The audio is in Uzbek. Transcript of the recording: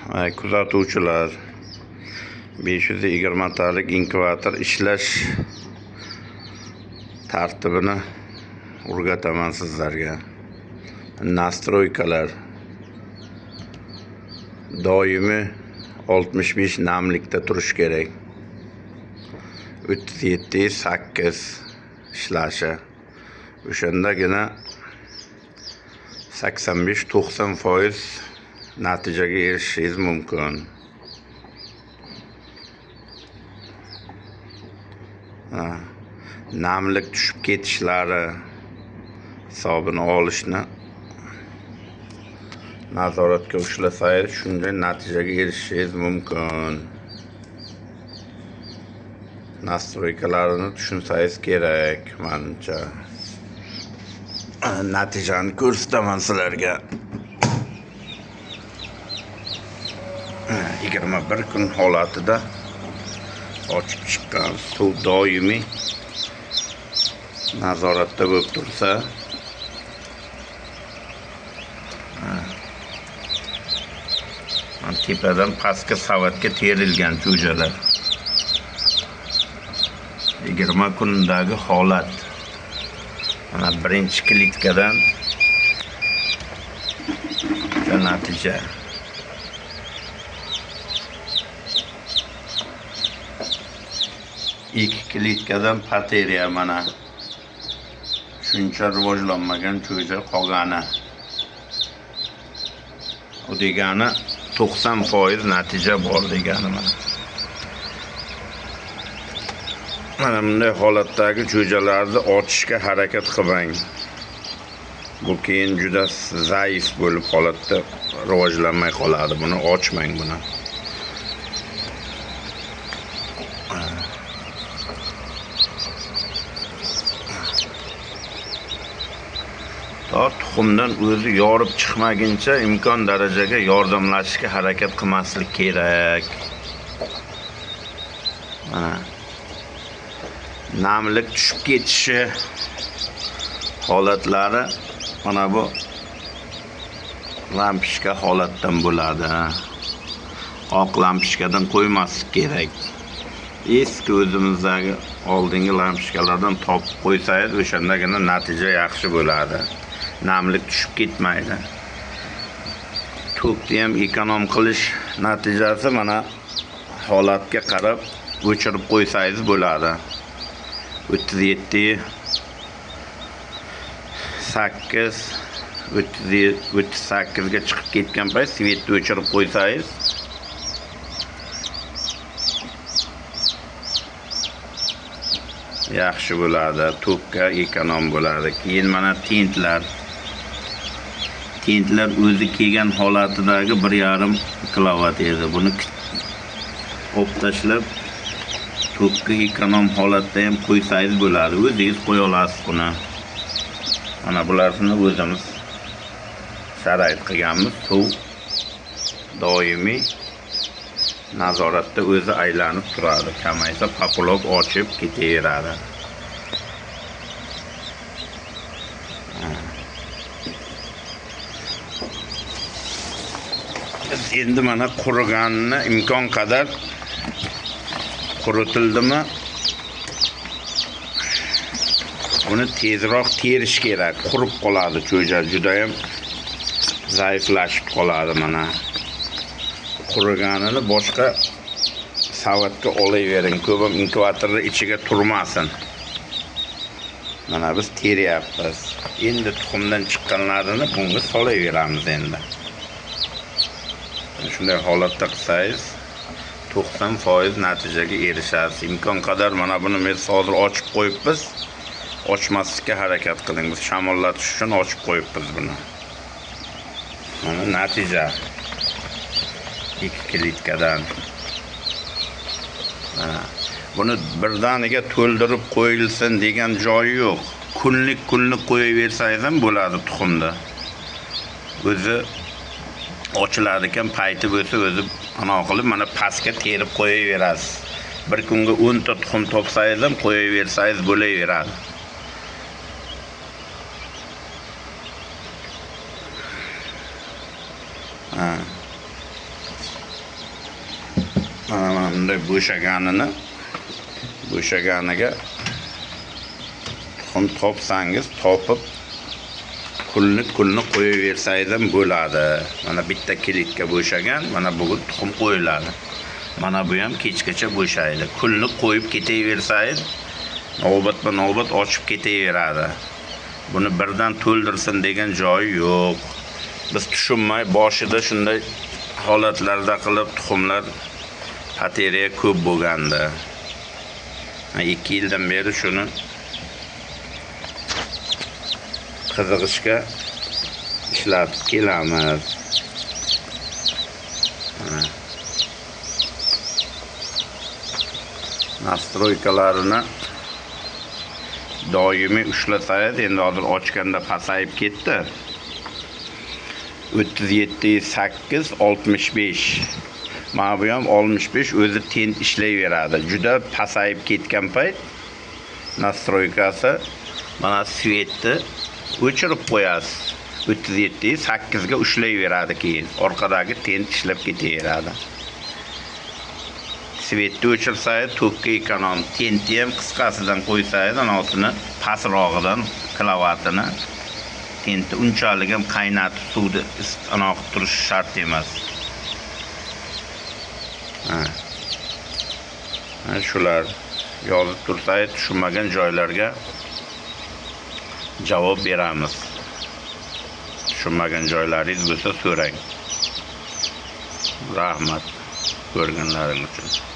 Kuzatuvchilar 520 talik inkvator ishlash tartibini o'rgataman sizlarga. Nastroykalar doimiy 65 namlikda turish kerak. 37-8 ishlashi. O'shandagina 85-90% natijaga erishishingiz mumkin. Namlik tushib ketishlari hisobini olishni nazoratga ushlasangiz, shunday natijaga erishishingiz mumkin. Nastroykalarini tushunsangiz kerak, menimcha. Natijani ko'rsataman sizlarga. 21 kun holatida ochib chiqqan suv doimiy nazoratda bo'lib tursa, tepadan pastga savatga terilgan jo'jalar. 20 kundagi holat. Mana birinchi klitkadan natija. İlk klitkadan pateriya mana shuncha rivojlanmagan jo'ja qolgani. O degani 90% natija bor degani mana. Mana bunday holatdagi jo'jalarni ochishga harakat qilmang. Bu keyin juda zaif bo'lib holatda rivojlanmay qoladi. Buni ochmang buni. Tuxumdan o'zi yorib chiqmaguncha imkon darajaga yordamlashishga harakat qilmaslik kerak. Mana namlik tushib ketishi holatlari mana bu lampishka holatdan bo'ladi. Oq lampishkadan qo'ymaslik kerak. Eski o'zimizdagi oldingi lampishkalardan topib qo'ysangiz, o'shandagina natija yaxshi bo'ladi. Namlik tushib ketmaydi. Tokni ham ekonom qilish natijasi mana holatga qarab o'chirib qo'ysangiz bo'ladi. 37 8 38 ga chiqib ketgan payt svetni o'chirib qo'ysangiz yaxshi bo'ladi. Tokka ekonom bo'ladi. Keyin mana tintlar o'zi kelgan holatidagi 1,5 kilovat edi. Buni olib tashlab tokka ekonom holatda ham qo'ysangiz bo'ladi. O'zingiz qo'ya olasiz buni. Mana bularni o'zimiz sharoit qilganmiz. Suv doimiy nazoratda o'zi aylanib turadi. Kamaysa papulok ochib ketaveradi. Endi mana quriganini imkon qadar quritildimi buni tezroq terish kerak. Qurib qoladi jo'ja, juda ham zaiflashib qoladi mana. Quriganini boshqa savatga olavering, ko'p ham inkvatorning ichiga turmasin. Mana biz teryapmiz. Endi tuxumdan chiqqanlarini bunga solaveramiz endi. Shunday holatda qilsangiz 90% natijaga erishasiz. Imkon qadar mana buni men hozir ochib qo'yibmiz. Ochmaslikka harakat qiling. Biz shamollatish uchun ochib qo'yibmiz buni. Mana natija. 2 klitkadan. Buni birdaniga to'ldirib qo'yilsin degan joyi yo'q. Kunlik qo'yaversangiz ham bo'ladi tuxumda. O'zi ochiladigan payti bo'lsa, o'zi ana qilib mana pastga terib qo'yaverasiz. Bir kunga 10 ta tuxum topsangiz ham qo'yaversangiz bo'laveradi. mana bunday bo'shaganiga tuxum topsangiz topib kulni qo'yaversangiz ham bo'ladi. Mana bitta kilitga bo'shagan, mana bugun tuxum qo'yiladi. Mana bu ham kechgacha bo'shaydi. Kulni qo'yib ketaversangiz, navbat ochib ketaveradi. Buni birdan to'ldirsin degan joyi yo'q. Biz tushunmay boshida shunday holatlarda qilib tuxumlar pateriya ko'p bo'lganda. 2 yildan beri shuni qiziqishga ishlatib kelamiz. Nastroykalarini doimiy ushlasangiz, endi hozir ochganda pasayib ketdi. 37.8 65. Mana bu ham 65 o'zi tend ishlayveradi. Juda pasayib ketgan payt nastroykasi mana svetni o'chirib qo'yasiz. 37.8 ga ushlayveradi, keyin orqadagi tend ishlab ketaveradi. Svetni o'chirsangiz to'pga ekonom, tendni ham qisqasidan qo'ysangiz, anasini pasrog'idan klavatini tendni unchalik ham qaynatib suvni anaqa turish shart emas. Shular yozib tursangiz, tushunmagan joylarga javob beramiz. Tushunmagan joylaringiz bo'lsa so'rang. Rahmat ko'rganlaringiz uchun.